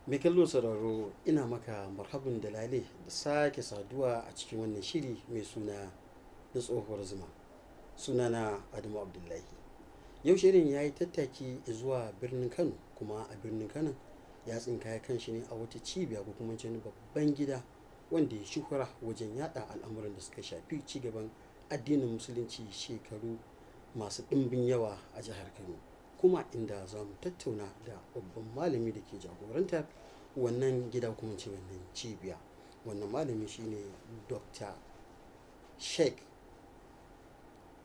Mai kallo sauraro ina maka marhabin da lale da sake saduwa a cikin wannan shiri mai suna da tsohuwar zuma. Sunana Adamu Abdullahi. Yau shirin ya yi tattaki zuwa birnin Kano, kuma a birnin Kano ya tsinkaya kan shi ne a wata cibiya ko kuma wani babban gida wanda ya shuhura wajen yada al'amuran da suka shafi cigaban addinin musulunci shekaru masu ɗimbin yawa a jihar Kano, kuma inda za mu tattauna da babban malami da ke jagorantar wannan gida kuma ce wannan cibiya. Wannan malami shine Dr. Sheikh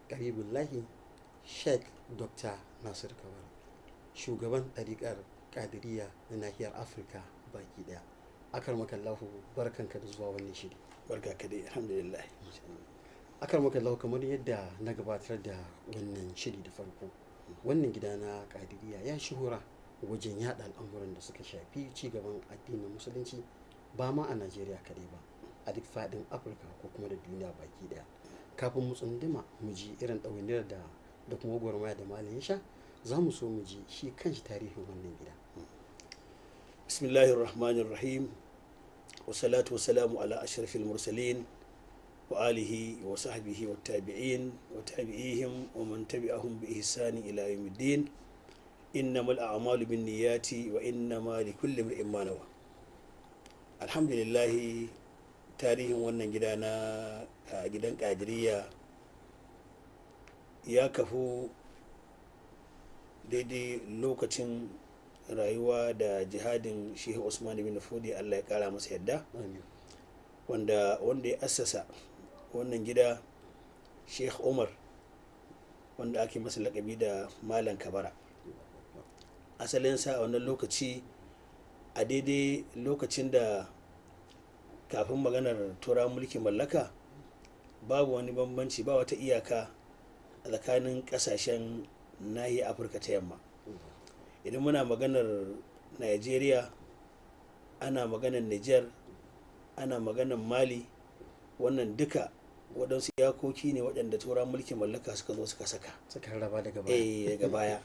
Karibullahi Sheikh Dr. Nasir Kabara, shugaban ɗariƙar Qadiriyya na nahiyar Afirka baki ɗaya. Akar makallahu, barkanka da zuwa wannan shiri. Barka ka dai, alhamdulillah. Akar makallahu, kamar yadda na gabatar da wannan shiri da farko, wannan gida na Qadiriyya ya shuhura wajen yada al'amuran da suka shafi cigaban addinin musulunci ba ma a Najeriya kadai ba, a duk faɗin Afirka ko kuma da duniya baki ɗaya. Kafin mu tsunduma mu ji irin ɗawainiyar da kuma gwarmaya da malam ya sha, za mu so mu ji shi kanshi tarihin wannan gida. Bismillahir Rahmanir Rahim, wa salatu wa salamu ala ashrafil mursalin wa alihi wa sahbihi wa tabi'in wa tabi'ihim wa man tabi'ahum bi ihsani ila yawmiddin. Innamal a'malu binniyati wa innama likulli imrin ma nawa. Alhamdulillah, tarihin wannan gida na gidan Qadiriyya ya kafu daidai lokacin rayuwa da jihadin Shehu Usman bin Fodi, Allah ya kara masa yadda, wanda ya assasa wannan gida Sheikh Umar, wanda ake masa lakabi da Malam Kabara. Asalinsa a wannan lokaci, a daidai lokacin da kafin maganar tura mulkin mallaka, babu wani bambanci, ba wata iyaka a tsakanin kasashen nahiyar Afirka ta yamma. Idan muna maganar Najeriya, ana maganar Niger, ana maganar Mali, wannan duka waɗansu iyakoki ne waɗanda tura mulkin mallaka suka zo suka saka, suka raba daga baya. daga baya.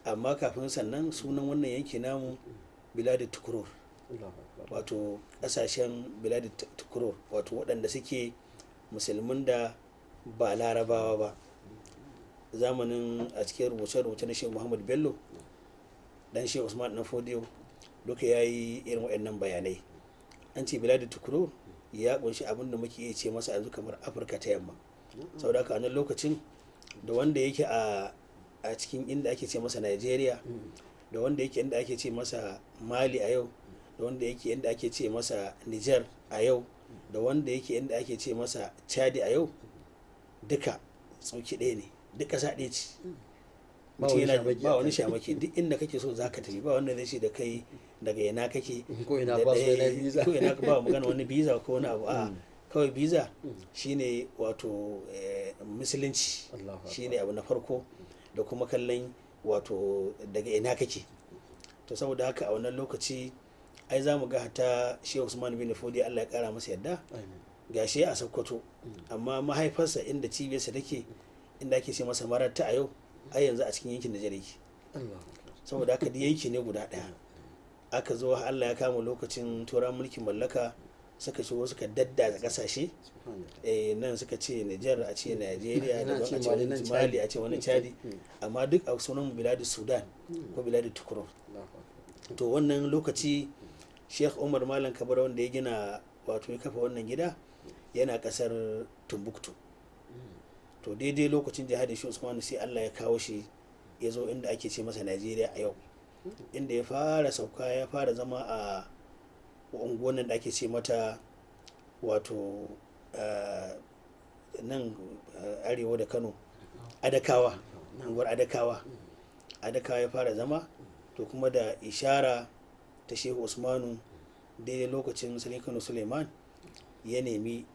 Amma kafin sannan sunan wannan yanki namu Biladu Tukurur, wato ƙasashen Biladu Tukurur, wato waɗanda suke musulmin da ba larabawa ba. Zamanin a cikin rubuce-rubuce na Shehu Muhammad Bello dan Shehu Usman dan Fodiyo duka ya yi irin waɗannan bayanai. An ce Biladu Tukurur ya kunshi abin da muke iya ce masa yanzu kamar Afirka ta yamma. Saboda haka a nan lokacin, da wanda yake a cikin inda ake ce masa Najeriya, da wanda yake inda ake ce masa Mali a yau, da wanda yake inda ake ce masa Niger a yau, da wanda yake inda ake ce masa Chadi a yau, duka tsauki ɗaya ne, duk ƙasa ɗaya ce. Ba wani shamaki, duk inda kake so za ka tafi, ba wanda zai ce da kai daga ina kake, ko ina ba su yana biza, ko ina ba magana wani biza ko wani abu. A kawai biza shine wato musulunci, shine abu na farko, da kuma kallon wato daga ina kake. To saboda haka a wannan lokaci ai za mu ga hata Shehu Usman bin Fodi, Allah ya kara masa yadda, gashi a Sokoto, amma mahaifarsa inda cibiyarsa take, inda ake ce masa Maratta a yau, ai yanzu a cikin yankin Nijar yake. Saboda haka da yanki ne guda ɗaya. Aka zo Allah ya kama lokacin turan mulkin mallaka, suka shigo suka daddatsa kasashe, nan suka ce Nijar, a ce Najeriya, da a ce wani Mali, a ce wani Chadi, amma duk a sunan Biladu Sudan ko Biladu Tukurur. To wannan lokaci Sheikh Umar Malam Kabara, wanda ya gina wato ya kafa wannan gida, yana kasar Timbuktu. To daidai lokacin jihadin Shehu Usman sai Allah ya kawo shi ya zo inda ake ce masa Najeriya a yau, inda ya fara sauka, ya fara zama a unguwannin da ake ce mata wato nan arewa da Kano, Adakawa, unguwar Adakawa ya fara zama. To kuma da ishara ta Shehu Usmanu, daidai lokacin Sarki Kano Suleiman ya nemi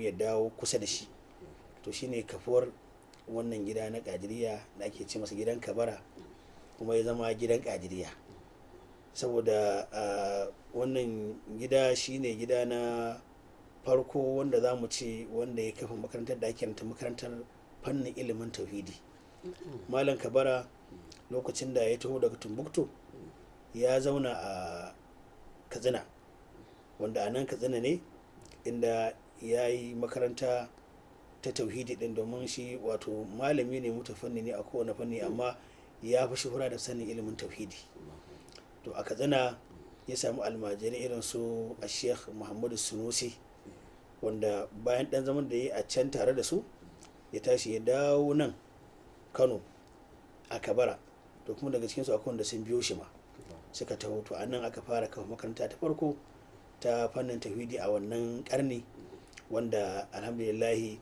ya dawo kusa da shi. To shine kafuwar wannan gida na Qadiriyya da ake ce masa gidan Kabara, kuma ya zama gidan Qadiriyya. Saboda wannan gida shine gida na farko wanda za mu ce wanda ya kafa makarantar da ake makarantar fannin ilimin tauhidi. Malam Kabara lokacin da ya taho daga Timbuktu ya zauna a Katsina, wanda a nan Katsina ne inda ya yi makaranta ta tauhidi din, domin shi wato malami ne mutafanni ne a kowane fanni, amma ya fi shuhura da sanin ilimin tauhidi. To a Katsina ya samu almajirai irin su a Sheikh Muhammadu Sunusi, wanda bayan dan zaman da ya yi a can tare da su ya tashi ya dawo nan Kano a Kabara. To kuma daga cikinsu akwai wanda sun biyo shi ma suka taho. To a nan aka fara kafa makaranta ta farko ta fannin tauhidi a wannan karni, wanda alhamdulillahi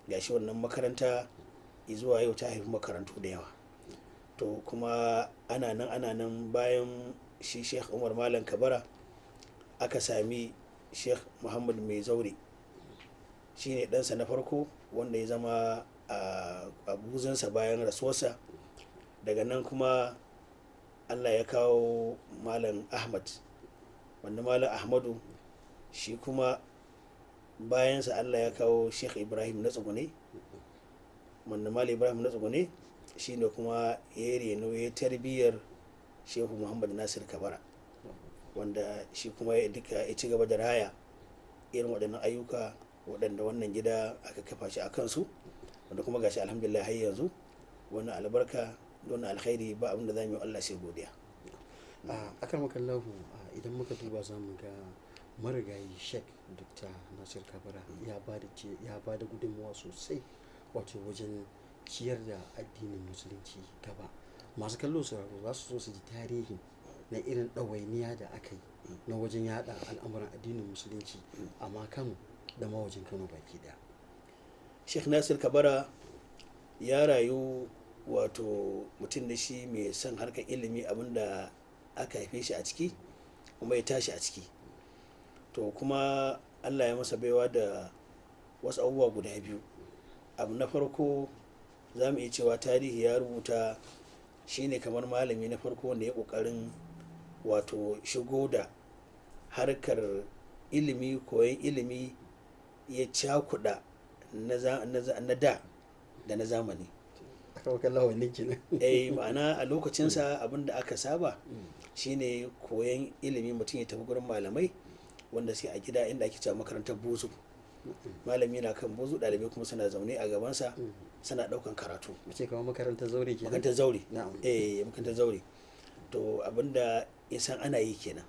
gashi wannan makaranta zuwa yau ta haifi makarantu da yawa. To kuma ana nan bayan shi Sheikh Umar Malam Kabara aka sami Sheikh Muhammad Mai Zaure, shine ɗansa na farko wanda ya zama a buzansa bayan rasuwarsa. Daga nan kuma Allah ya kawo Malam Ahmad, wanda Malam Ahmadu shi kuma bayansa Allah ya kawo Sheikh Ibrahim na Tsugune, wanda Malam Ibrahim na Tsugune shi ne kuma ya reno ya tarbiyyar Shehu Muhammad Nasir Kabara, wanda shi kuma ya duka ya ci gaba da raya irin waɗannan ayyuka waɗanda wannan gida aka kafa shi a kansu, wanda kuma gashi alhamdulillah har yanzu wannan albarka don alkhairi ba abin da za mu yi Allah sai godiya. Akan makallahu idan muka duba za mu ga marigayi Sheikh Dr. Nasir Kabara ya ba da gudunmawa sosai wato wajen ciyar da addinin musulunci gaba. Masu kallo sauraro za su so su ji tarihi na irin ɗawainiya da aka yi na wajen yada al'amuran addinin musulunci amma Kano da mawajin Kano baki daya. Sheikh Nasir Kabara ya rayu wato mutum da shi mai son harkar ilimi, abinda aka haife shi a ciki kuma ya tashi a ciki. To kuma Allah ya masa baiwa da wasu abubuwa guda biyu. Abu na farko za mu iya cewa tarihi ya rubuta shine kamar malami na farko wanda ya kokarin wato shigo da harkar ilimi, koyon ilimi ya cakuɗa na da na zamani. Ma'ana a lokacinsa abinda aka saba shine koyon ilimi, mutum ya tafi gurin malamai wanda sai a gida inda ake cewa makarantar buzu. Malami na kan buzu, ɗalibai kuma suna zaune a gabansa suna ɗaukan karatu. Mace kamar makarantar zaure kenan. Makarantar zaure. Makarantar zaure. To abinda ya san ana yi kenan.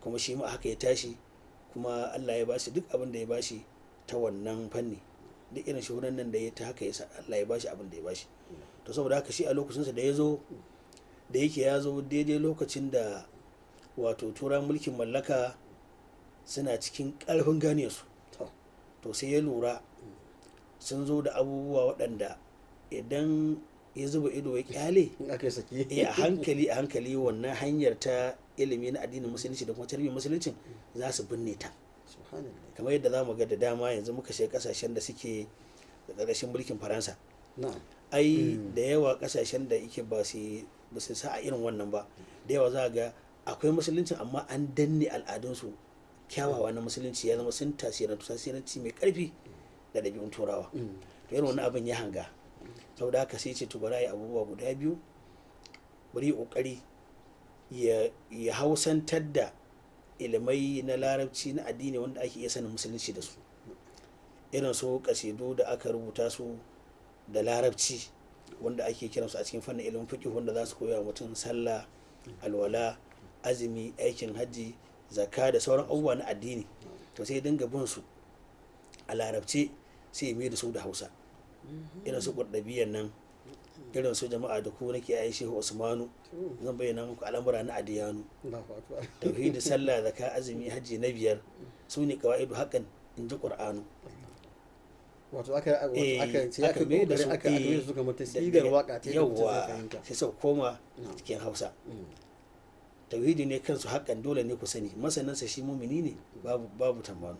Kuma shi ma haka ya tashi, kuma Allah ya bashi duk abin da ya bashi ta wannan fanni. Duk irin shuhuran nan da ya ta haka yasa Allah ya bashi abin da ya bashi. To saboda haka shi a lokacinsa da ya zo, da yake ya zo daidai lokacin da wato turan mulkin mallaka suna cikin ƙarfin gane su. To sai ya lura sun zo da abubuwa waɗanda idan ya zuba ido ya kyale a hankali wannan hanyar ta ilimi na addinin musulunci da kuma tarbiyyar musulunci za su binne ta. Kamar yadda za mu ga da dama yanzu muka shiga kasashen da suke da ƙarƙashin mulkin Faransa. Ai da yawa kasashen da yake ba su sa a irin wannan ba, da yawa za ga akwai musulunci amma an danne al'adunsu kyawawa na musulunci, ya zama sun tasiranci mai karfi da ɗabi'un turawa. To irin wannan abin ya hanga, saboda haka sai ce to bari yi abubuwa guda biyu, bari kokari ya hausantar da ilimai na larabci na addini wanda ake iya sanin musulunci da su, irin su kasidu da aka rubuta su da larabci wanda ake kiransu a cikin fannin ilimin fiqh, wanda za su koya mutum sallah, alwala, azumi, aikin hajji, zakka da sauran abubuwa na addini. To sai dinga bin su a larabce sai ya mai da su da Hausa, irin su Qurdabiyan nan, irin su jama'a da ku nake ayi Shehu Usmanu, zan bayyana muku al'amura na adiyanu, tauhidi, sallah, zakka, azumi, hajji na biyar su ne qawaidu haqqan in ji Qur'anu. Wato aka mai da su kamar tasigar waka ta yawa sai sau koma cikin Hausa. Tauhidi ne kansu haƙƙan dole ne ku sani, masaninsa shi mumini ne babu tambano.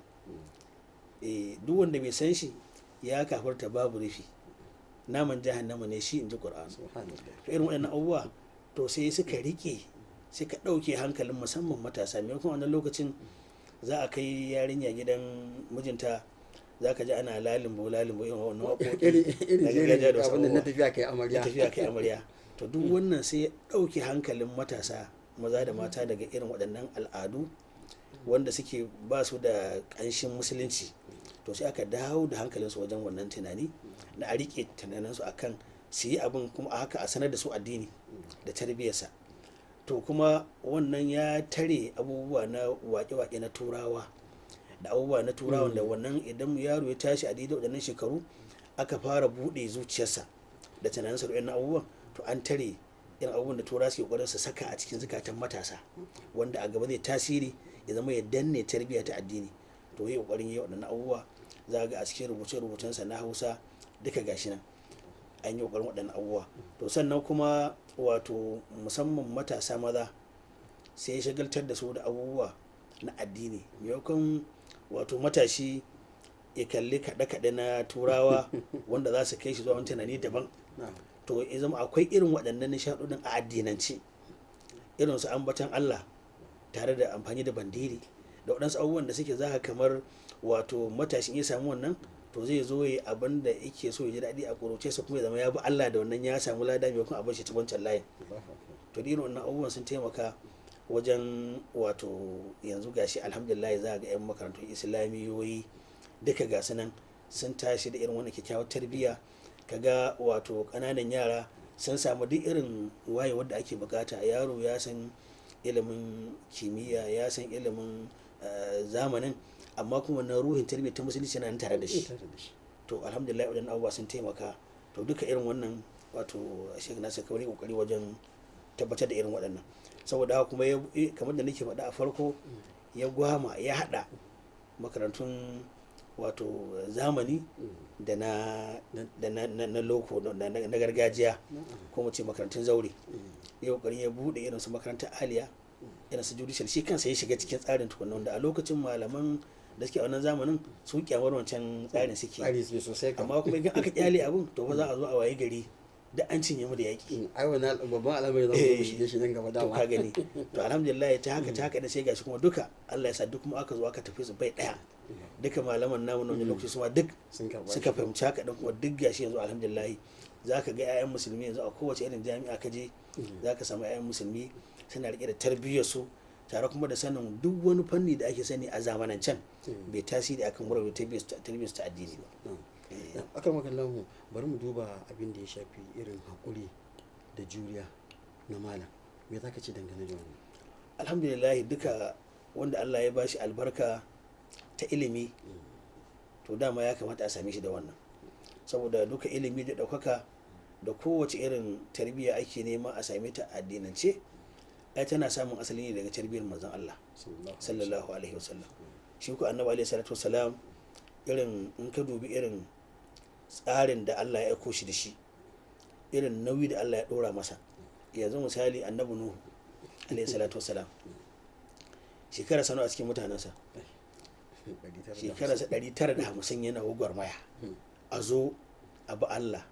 Duk wanda bai san shi ya kafarta babu rufi, naman jahannama ne shi in ji Qur'an. To irin waɗannan abubuwa to sai suka ɗauke hankalin musamman matasa. Maimakon wannan lokacin za a kai yarinya gidan mijinta, za ka ji ana lalimbo irin wannan waƙoƙi na gargajiya da wasu na tafiya kai amarya. To duk wannan sai ya ɗauke hankalin matasa maza da mata daga irin waɗannan al'adu wanda suke ba su da ƙanshin musulunci, to sai aka dawo da hankalinsu wajen wannan tunani na a riƙe tunaninsu akan su yi abin kuma a haka a sanar da su addini da tarbiyyarsa. To kuma wannan ya tare abubuwa na waƙe-waƙe na turawa da abubuwa na turawa da wannan idan yaro ya tashi a daidai waɗannan shekaru aka fara buɗe zuciyarsa da tunaninsa da waɗannan abubuwan, to an tare irin abubuwan da turawa suke ƙoƙarin su saka a cikin zukatan matasa wanda a gaba zai tasiri ya zama ya danne tarbiyya ta addini. To yi ƙoƙarin yi waɗannan abubuwa, za ga a cikin rubuce-rubucensa na Hausa duka gashi nan an yi ƙoƙarin waɗannan abubuwa. To sannan kuma wato musamman matasa maza sai ya shagaltar da su da abubuwa na addini, maimakon wato matashi ya kalli kaɗe-kaɗe na turawa wanda za su kai shi zuwa wani tunani daban. To ya zama akwai irin waɗannan nishaɗoɗin a addinance, irin su ambatan Allah tare da amfani da bandiri da waɗansu abubuwan da suke za kamar wato matashin ya samu wannan, to zai zo ya abin da yake so ya ji daɗi a ƙuruce sa kuma ya zama ya bi Allah da wannan ya samu lada maimakon abin shi ta wancan layin. To irin wannan abubuwan sun taimaka wajen wato yanzu gashi alhamdulillah za ga 'yan makarantun islamiyoyi duka ga nan sun tashi da irin wannan kyakkyawar tarbiyya, kaga wato ƙananan yara sun samu duk irin wayewar da ake bukata. Yaro ya san ilimin kimiyya, ya san ilimin zamanin, amma kuma na ruhin tarbiyya ta musulunci yana tare da shi. To alhamdulillah waɗannan abubuwa sun taimaka. To duka irin wannan wato Sheikh Nasir Kabara kokari wajen tabbatar da irin waɗannan, saboda haka kuma kamar da nake faɗa a farko, ya gwama ya haɗa makarantun wato zamani da na loko na gargajiya ko mu ce makarantun zaure. Ya kokari ya bude irin su makarantar aliya, irin su judicial, shi kansa ya shiga cikin tsarin tukunna, wanda a lokacin malaman da suke a wannan zamanin su kyamar wancan tsarin suke, amma kuma idan aka kyale abun to ba za a zo a waye gari da an cinye mu da yaki. Ai wannan babban al'amari za mu shige shi nan gaba da to ka gani. To alhamdulillah ta haka da sai gashi kuma duka Allah ya sa duk kuma aka zo aka tafi su bai daya, duka malaman namu na wani lokaci su ma duk suka fahimci haka din, kuma duk gashi yanzu alhamdulillah za ka ga 'ya'yan musulmi yanzu a kowace irin jami'a ka je za ka samu 'ya'yan musulmi suna rike da tarbiyyar su, tare kuma da sanin duk wani fanni da ake sani a zamanancen bai tasiri akan wurin tarbiyyar ta addini ba. Akan makallan mu bari mu duba abin da ya shafi irin haƙuri da juriya na malam, me za ka ce dangane da wannan? Alhamdulillah duka wanda Allah ya bashi albarka ta ilimi, to dama ya kamata a same shi da wannan, saboda duka ilimi da ɗaukaka da kowace irin tarbiyya ake nema a same ta addinance, ai tana samun asali ne daga tarbiyyar manzon Allah sallallahu alaihi wasallam. Shi ko annabi alaihi salatu wasalam, irin in ka dubi irin tsarin da Allah ya aiko shi da shi, irin nauyi da Allah ya ɗora masa. Yanzu misali annabi Nuhu alaihi salatu wasalam, shekara sanu a cikin mutanensa, shekara 950 yana gwagwarmaya, a zo a bi Allah,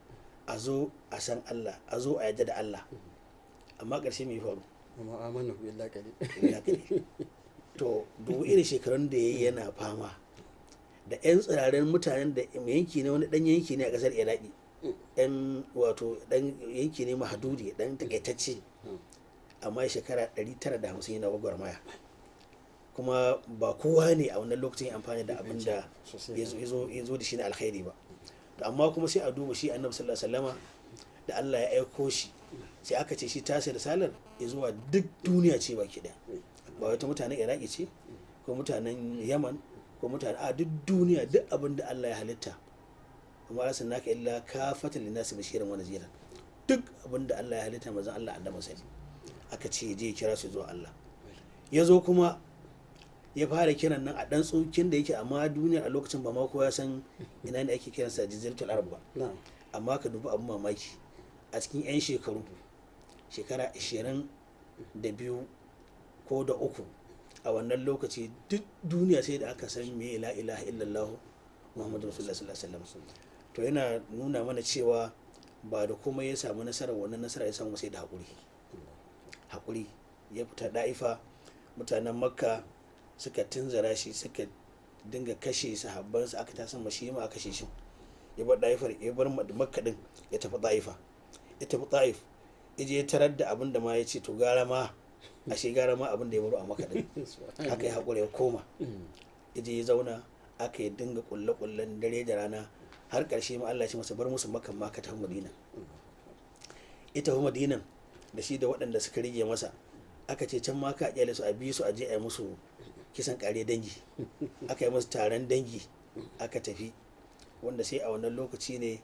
a zo a san Allah, a zo a yadda da Allah, amma ƙarshe mai faru amma amanu billahi qalil. To dubu irin shekarun da yayi yana fama da 'yan tsirarin mutanen da yanki ne, wani dan yanki ne a ƙasar Iraki, ɗan wato ɗan yanki ne mahadudi, ɗan takaitacce, amma shekara 950 yana gwagwarmaya, kuma ba kowa ne a wannan lokacin amfani da abin da ya zo da shi na alkhairi ba. To amma kuma sai a duba shi annabi sallallahu alaihi wasallama da Allah ya aiko shi, sai aka ce shi tasa risalar ya zuwa duk duniya ce baki ɗaya, ba wata mutanen Iraki ce ko mutanen Yaman ko mutane a duk duniya, duk abin da Allah ya halitta, amma rasul naka illa kafatan linnasi bashiran wa naziran, duk abin da Allah ya halitta manzon Allah annabi sai aka ce je kira su zuwa Allah. Ya zo kuma ya fara kiran nan a dan tsokin da yake, amma duniya a lokacin ba ma kowa ya san ina ne ake kiransa jaziratul arab ba. Amma ka dubi abin mamaki, a cikin 'yan shekara 22 ko da uku a wannan lokaci duk duniya sai da aka san me la ilaha illallah muhammadu rasulullah sallallahu alaihi wasallam. To yana nuna mana cewa ba da kuma ya samu nasarar, wannan nasara ya samu sai da haƙuri. Ya fita da'ifa, mutanen makka suka tunzara shi, suka dinga kashe sahabbansa, aka tasan mashi ma aka kashe shi. Ya bar da'ifar, ya bar makka din, ya tafi da'ifa, ya tafi ta'if, ya je tarar da abin da ma ya ce to gara ma a shekara ma abin da ya baro a maka din aka yi haƙuri ya koma ya je ya zauna aka yi dinga kulle-kullen dare da rana har ƙarshe ma Allah ya ce masa bar musu makan ma ka tafi Madina. Ita tafi Madinan da shi da waɗanda suka rige masa aka ce can ma ka kyale su a bi su a je a yi musu kisan ƙare dangi aka yi musu taron dangi aka tafi, wanda sai a wannan lokaci ne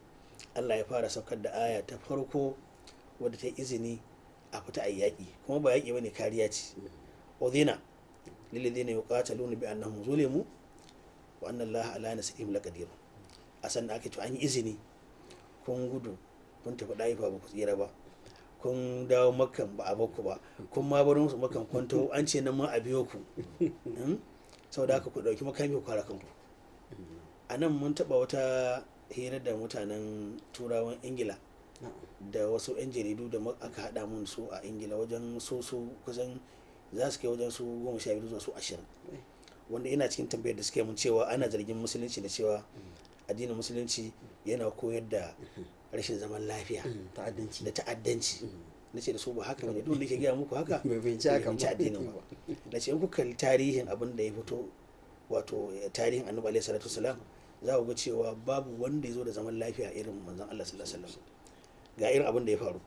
Allah ya fara saukar da aya ta farko wadda ta yi izini a fita a yaƙi, kuma ba yaƙi bane, kariya ce. udhina lilladhina yuqataluna bi annahum zulimu wa anna Allaha ala nasrihim laqadir. A sannan ake to an yi izini kun gudu kun tafi ɗaifa ba ku tsira ba, kun dawo makan ba a baku ba, kun ma bar musu makan kun taho an ce nan ma a biyo ku, saboda haka ku ɗauki makami ku kare kanku. A nan mun taɓa wata hira da mutanen turawan Ingila da wasu 'yan jaridu da aka haɗa mun su a Ingila wajen su kusan za su kai wajen su 12 zuwa su 20, wanda ina cikin tambayar da suke mun cewa ana zargin musulunci da cewa addinin musulunci yana koyar da rashin zaman lafiya da ta'addanci. Na ce da su ba haka bane, duk da ke gaya muku haka bai fahimci addinin ba. Na ce in kuka kalli tarihin abin da ya fito, wato tarihin annabi alaihi salatu wasalam, za ku ga cewa babu wanda ya zo da zaman lafiya irin manzon Allah sallallahu alaihi wasallam. Ga irin abin da ya faru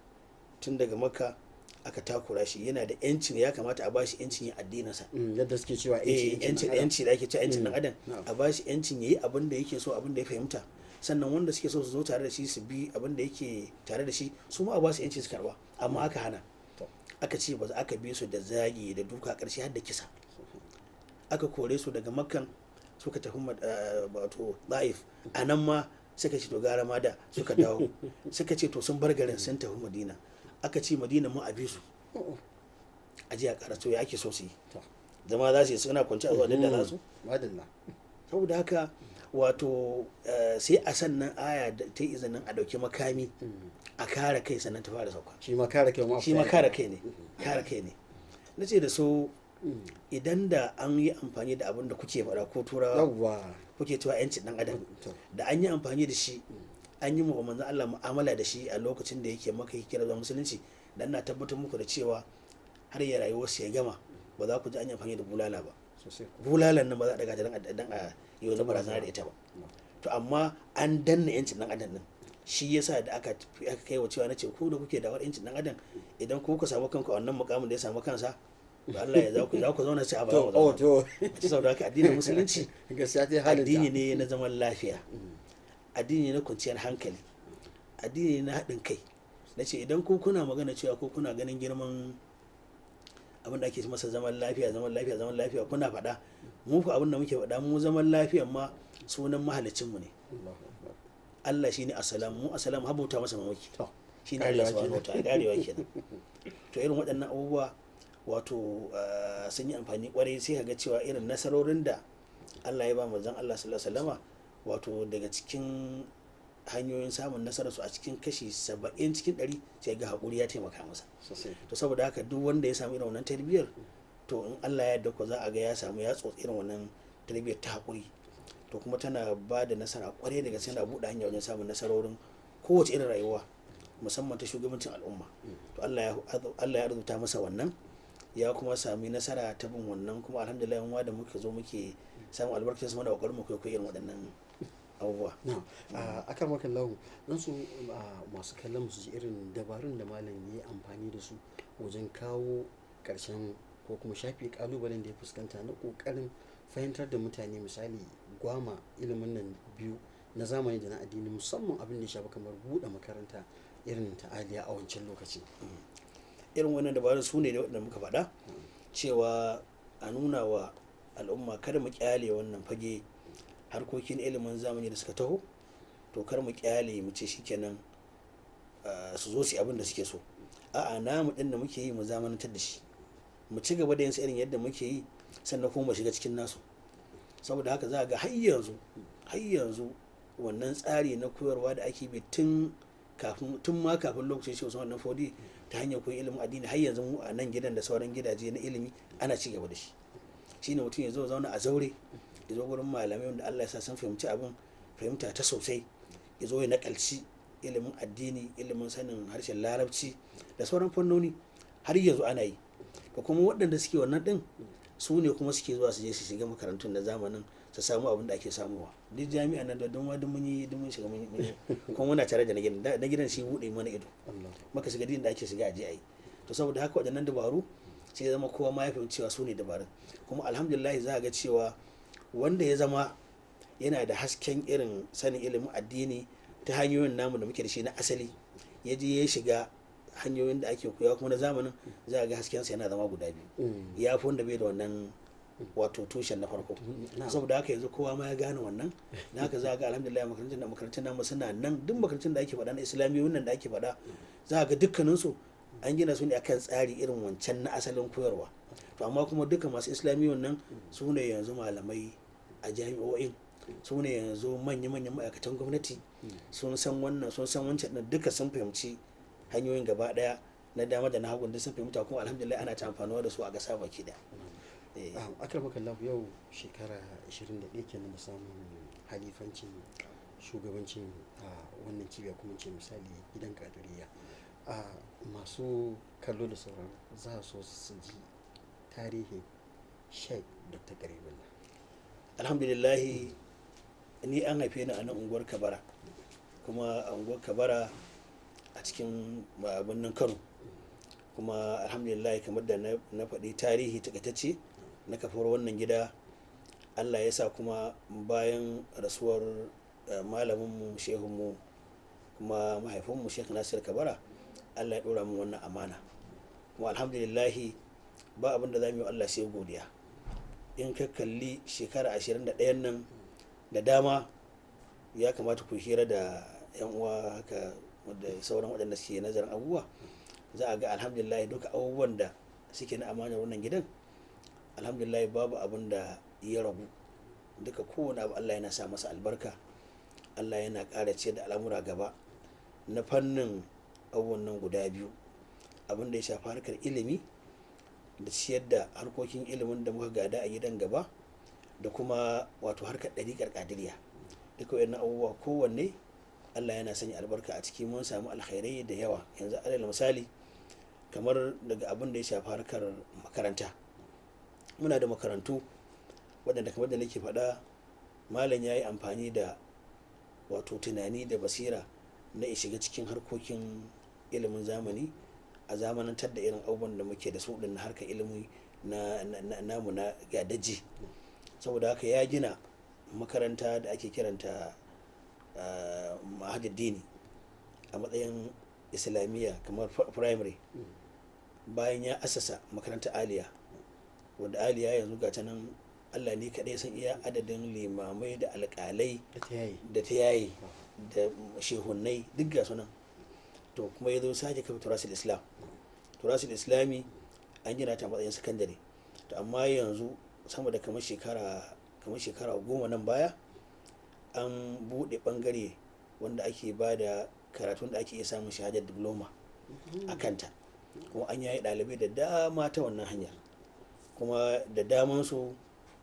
tun daga Makka aka takura shi, yana da yancin, ya kamata a bashi yancin yin addininsa yadda suke cewa yanci da ake cewa yancin dan adam, a bashi yancin yayi abin da yake so, abin da ya fahimta, sannan wanda suke so su zo tare da shi su bi abin da yake tare da shi su ma a basu yanci su karba, amma aka hana. Aka ce ba za aka bi su da zagi da duka, karshe har da kisa. Aka kore su daga Makkan suka tafi wato Taif, a nan ma suka ce to gara ma da suka dawo suka ce to sun bar garin sun tafi Madina. Aka ce Madina mu a bi su a ji a karato ya ake so su yi, zama za su yi suna kwanci a zuwa da za su. Saboda haka wato sai a sannan aya ta yi izinin a dauki makami a kare kai, sannan ta fara sauka. Shi ma kare kai ne, kare kai ne. Na ce da su idan da an yi amfani da abin da kuke faɗa ko turawa kuke cewa yancin dan adam, da an yi amfani da shi an yi wa manzon Allah mu'amala da shi a lokacin da yake maka kira da musulunci, dan na tabbatar muku da cewa har ya rayuwarsa ya gama ba za ku ji an yi amfani da bulala ba. Bulalan nan ba za a daga dan a yi wani barazana da ita ba. To amma an danna yancin dan adam din, shi yasa da aka kai wa cewa nace ku da kuke da yancin dan adam, idan ku ka samu kanku a wannan mukamin da ya samu kansa, Allah ya za ku zauna sai a ba ku to saboda haka addinin musulunci addini ne na zaman lafiya, addini na kwanciyar hankali, addini na haɗin kai. Na ce idan ku kuna magana cewa ko kuna ganin girman abin da ake masa zaman lafiya kuna faɗa, mu ku abin da muke faɗa, mu zaman lafiyan ma sunan mahalicinmu ne. Allah shi ne assalam, mu assalam habauta masa mamaki shi ne Allah subhanahu wa ta'ala, garewa kenan. To irin waɗannan abubuwa wato sun yi amfani kwarai, sai ka ga cewa irin nasarorin da Allah ya ba manzon Allah sallallahu alaihi wasallama, wato daga cikin hanyoyin samun nasararsu a cikin kashi 70 cikin 100 sai ga haƙuri ya taimaka masa. To saboda haka duk wanda ya samu irin wannan tarbiyyar, to in Allah ya yarda ko za a ga ya samu ya tsotsi irin wannan tarbiyyar ta haƙuri, to kuma tana ba da nasara kwarai daga sai na buɗe hanya wajen samun nasarorin kowace irin rayuwa, musamman ta shugabancin al'umma. To Allah ya arzuta masa wannan, ya kuma sami nasara ta bin wannan, kuma alhamdulillah yan da muke zo muke samun albarkacin su, mana kokarin mu koyi irin waɗannan abubuwa. Akan makan lahu don su masu kallon su ji irin dabarun da malam ya yi amfani da su wajen kawo ƙarshen ko kuma shafi kalubalen da ya fuskanta na ƙoƙarin fahimtar da mutane, misali gwama ilimin nan biyu na zamani da na addini, musamman abin da ya shafi kamar buɗe makaranta irin ta Aliya a wancan lokaci. Irin wannan dabarun su ne da waɗanda muka faɗa cewa a nuna wa al'umma kada mu kyale wannan fage harkokin ilimin zamani da suka taho, to kar mu kyale mu ce shikenan su zo su abin da suke so. A'a, namu din da muke yi mu zamanantar da shi, mu ci gaba da yin irin yadda muke yi, sannan kuma mu shiga cikin nasu. Saboda haka za a ga har yanzu wannan tsari na koyarwa da ake bi tun ma kafin lokacin shi wannan fodi ta hanyar koyi ilimin addini, har yanzu mu a nan gidan da sauran gidaje na ilimi ana ci gaba da shi. Shine mutum ya zo zauna a zaure, ya zo gurin malamai wanda Allah ya sa sun fahimci abin fahimta ta sosai, ya zo ya nakalci ilimin addini, ilimin sanin harshen larabci da sauran fannoni, har yanzu ana yi. to kuma waɗanda suke wannan din su ne kuma suke zuwa su je su shiga makarantun na zamanin su samu abin da ake samuwa. Duk jami'an nan da don mun shiga mun kuma muna tare da na gidan shi buɗe mana ido maka shiga din da ake shiga aje ayi. To saboda haka waɗannan dabaru sai zama kowa ma ya fahimci cewa su ne dabarun, kuma alhamdulillah za a ga cewa wanda ya zama yana da hasken irin sanin ilimin addini ta hanyoyin namu da muke da shi na asali, ya je ya shiga hanyoyin da ake koya kuma na zamanin, za a ga haskensa yana zama guda biyu, ya fi wanda bai da wannan wato tushen na farko. Saboda haka yanzu kowa ma ya gane wannan, da haka za a ga alhamdulillah makarantun namu suna nan. Duk makarantun da ake faɗa na islamiyoyin nan da ake faɗa, za a ga dukkaninsu an gina su ne akan tsari irin wancan na asalin koyarwa. To amma kuma duka masu islamiyoyin nan su ne yanzu malamai a jami'o'in, su ne yanzu manya-manyan ma'aikatan gwamnati, sun san wannan sun san wancan din, duka sun fahimci hanyoyin gaba daya na dama da na hagu, da sun fahimta kuma alhamdulillah ana ta amfanuwa da su a gasa baki da. Akramaka Allah, yau shekara 21 kenan da samun halifancin shugabancin a wannan cibiya, kuma ce misali gidan kadiriya. Masu kallo da sauran za su ji tarihin Sheikh Dr. Karibullah. Alhamdulillahi, ni an haife ni a nan unguwar Kabara, kuma a unguwar Kabara a cikin birnin Kano, kuma alhamdulillah kamar da na faɗi tarihi takaitacce na kafar wannan gida. Allah ya sa kuma bayan rasuwar malaminmu shehunmu kuma mahaifinmu Sheikh Nasir Kabara, Allah ya ɗora min wannan amana, kuma alhamdulillahi ba abin da za mu yi Allah sai godiya. In ka kalli shekara 21 nan da dama, ya kamata ku hira da 'yan uwa haka da sauran waɗanda suke nazarin abubuwa, za a ga alhamdulillah duka abubuwan da suke na amanar wannan gidan, alhamdulillah babu abin da ya ragu, duka kowane abu Allah yana sa masa albarka, Allah yana ƙara ce da al'amura gaba na fannin abubuwan nan guda biyu, abin da ya shafi harkar ilimi da ciyar da harkokin ilimin da muka gada a gidan gaba, da kuma wato harkar ɗariƙar ƙadiriya. Duka wayannan abubuwa kowanne Allah yana sanya albarka a ciki, mun samu alkhairai da yawa. Yanzu alal misali kamar daga abin da ya shafi harkar makaranta, muna da makarantu waɗanda kamar da nake faɗa, malam ya yi amfani da wato tunani da basira na shiga cikin harkokin ilimin zamani, a zamanantar da irin abubuwan da muke da su na harkar ilimi na namu na gadaji. Saboda haka ya gina makaranta da ake kiranta ma'ahadin a matsayin islamiyya kamar primary, bayan ya asasa makaranta aliya, wadda aliya yanzu ga ta nan Allah ne kaɗai san iya adadin limamai da alƙalai da ta yayi da shehunai duk ga sunan. To kuma ya zo sake kafa turasul islam, turasul islami an gina ta matsayin sakandare. To amma yanzu sama da kamar shekara 10 nan baya, an buɗe ɓangare wanda ake ba da karatun da ake iya samun shahadar diploma a kanta, kuma an yayi ɗalibai da dama ta wannan hanyar, kuma da damansu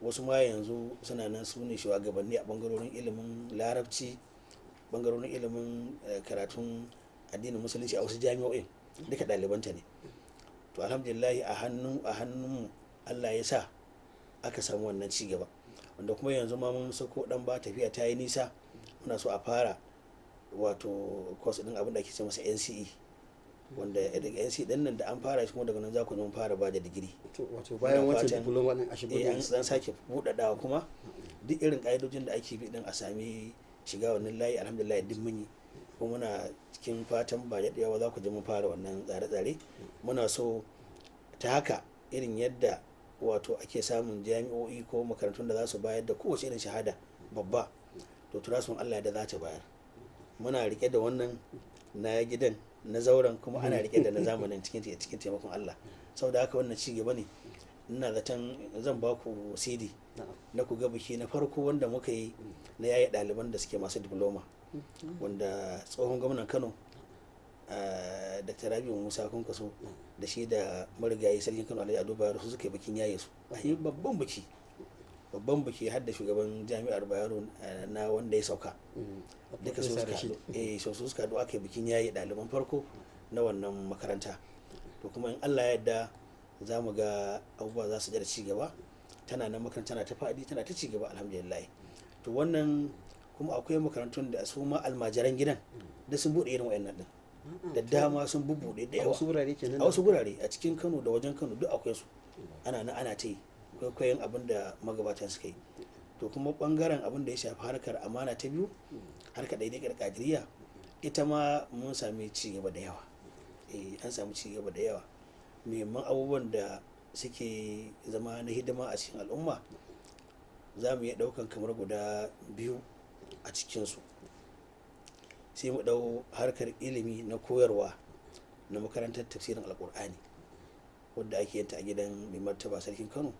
wasu ma yanzu suna nan su ne shugabanni a ɓangarorin ilimin larabci, ɓangarorin ilimin karatun addinin musulunci a wasu jami'o'in, duka ɗalibanta ne. To alhamdulillah a hannun Allah ya sa aka samu wannan ci gaba, wanda kuma yanzu ma mun sako dan ba tafiya ta yi nisa, muna so a fara wato course din abin da ake ce masa NCE, wanda daga NCE din nan da an fara shi kuma daga nan za ku mun fara ba da digiri. Wato bayan wancan diploma din a shigo an dan sake buɗaɗawa kuma duk irin ƙa'idojin da ake bi din a sami shiga wannan layi, alhamdulillah duk mun yi, kuma muna cikin fatan ba da yawa za ku ji mun fara wannan tsare-tsare. Muna so ta haka irin yadda wato ake samun jami'o'i ko makarantun da za su bayar da kowace irin shahada babba, to turasun Allah da za ta bayar. Muna rike da wannan na gidan na zauren, kuma ana rike da na zamanin cikin taimakon Allah. Saboda haka wannan ci gaba ne. Ina zaton zan ba ku CD na ku ga biki na farko wanda muka yi na yaye ɗaliban da suke masu diploma, wanda tsohon gwamnan Kano Dr. Rabi'u Musa Kwankwaso da shi da marigayi sarkin Kano Alhaji Ado Bayero su suka yi bikin yaye su. A yi babban biki har da shugaban jami'ar Bayero na wanda ya sauka, duka su suka haɗu aka yi bikin yaye ɗaliban farko na wannan makaranta. To kuma in Allah ya yarda za mu ga abubuwa za su da ci gaba. Tana nan makaranta tana ta faɗi tana ta ci gaba alhamdulillah. To wannan kuma akwai makarantun da su ma almajiran gidan da sun buɗe irin wayannan din da dama sun bubbuɗe da yawa a wasu gurare a cikin Kano da wajen Kano duk akwai su. Ana nan ana ta yi kwaikwayon abin da magabatan suka yi. To kuma bangaren abin da ya shafi harkar amana ta biyu, harkar ɗaiɗaikar ƙadiriya, ita ma mun sami ci gaba da yawa. An samu ci gaba da yawa. Muhimman abubuwan da suke zama na hidima a cikin al'umma za mu iya ɗaukan kamar guda biyu a cikinsu. Sai mu ɗau harkar ilimi na koyarwa na makarantar tafsirin alƙur'ani wadda ake yanta a gidan mai martaba sarkin Kano.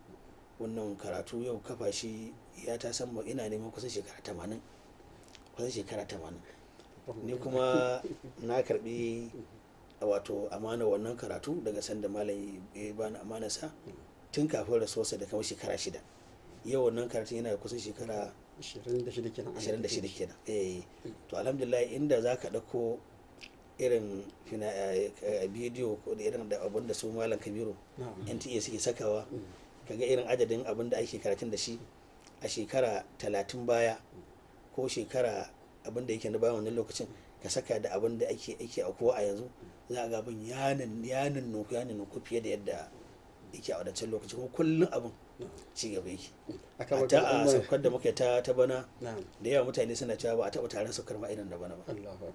Wannan karatu yau kafa shi ya ta san ina neman kusan shekara 80. Ni kuma na karbi wato amana wannan karatu daga sanda malam ya bani amanarsa tun kafin rasuwarsa da kamar shekara 6. Yau wannan karatu yana da kusan shekara 26 kenan. To alhamdulillah, inda za ka ɗauko irin bidiyo ko da irin abin da su malam Kabiru NTA suke sakawa, kaga irin adadin abin da ake karatun da shi a shekara 30 baya ko shekara abin da yake na bayan wannan lokacin, ka saka da abin da ake a kowa a yanzu, za a ga abin ya nunku fiye da yadda yake a wadancan lokacin. Kuma kullum abin ci gaba yake. Ta a saukar da muka ta bana da yawa mutane suna cewa ba a taɓa taron saukar ma irin da bana ba.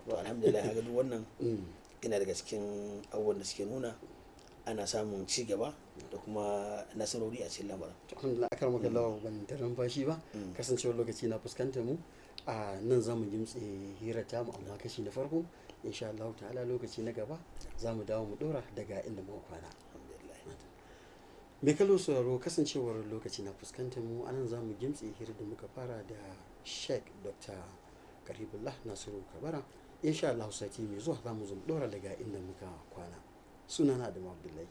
To alhamdulillah, haka duk wannan ina daga cikin abubuwan da suke nuna ana samun ci gaba da kuma nasarori a cikin lamarin. Alhamdulillah, akar maka lawa ban da numfashi ba, kasancewar lokaci na fuskanta mu a nan za mu gimtse hirata mu, amma kashi na farko insha Allah ta'ala lokaci na gaba za mu dawo mu dora daga inda muka kwana. Mai kallo sauraro, kasancewar lokaci na fuskantar mu, anan za mu gimtse hirar da muka fara da Sheikh Dr. Karibullah Nasiru Kabara. Insha Allah sati mai zuwa za mu zo dora daga inda muka kwana. Sunana Adamu Abdullahi.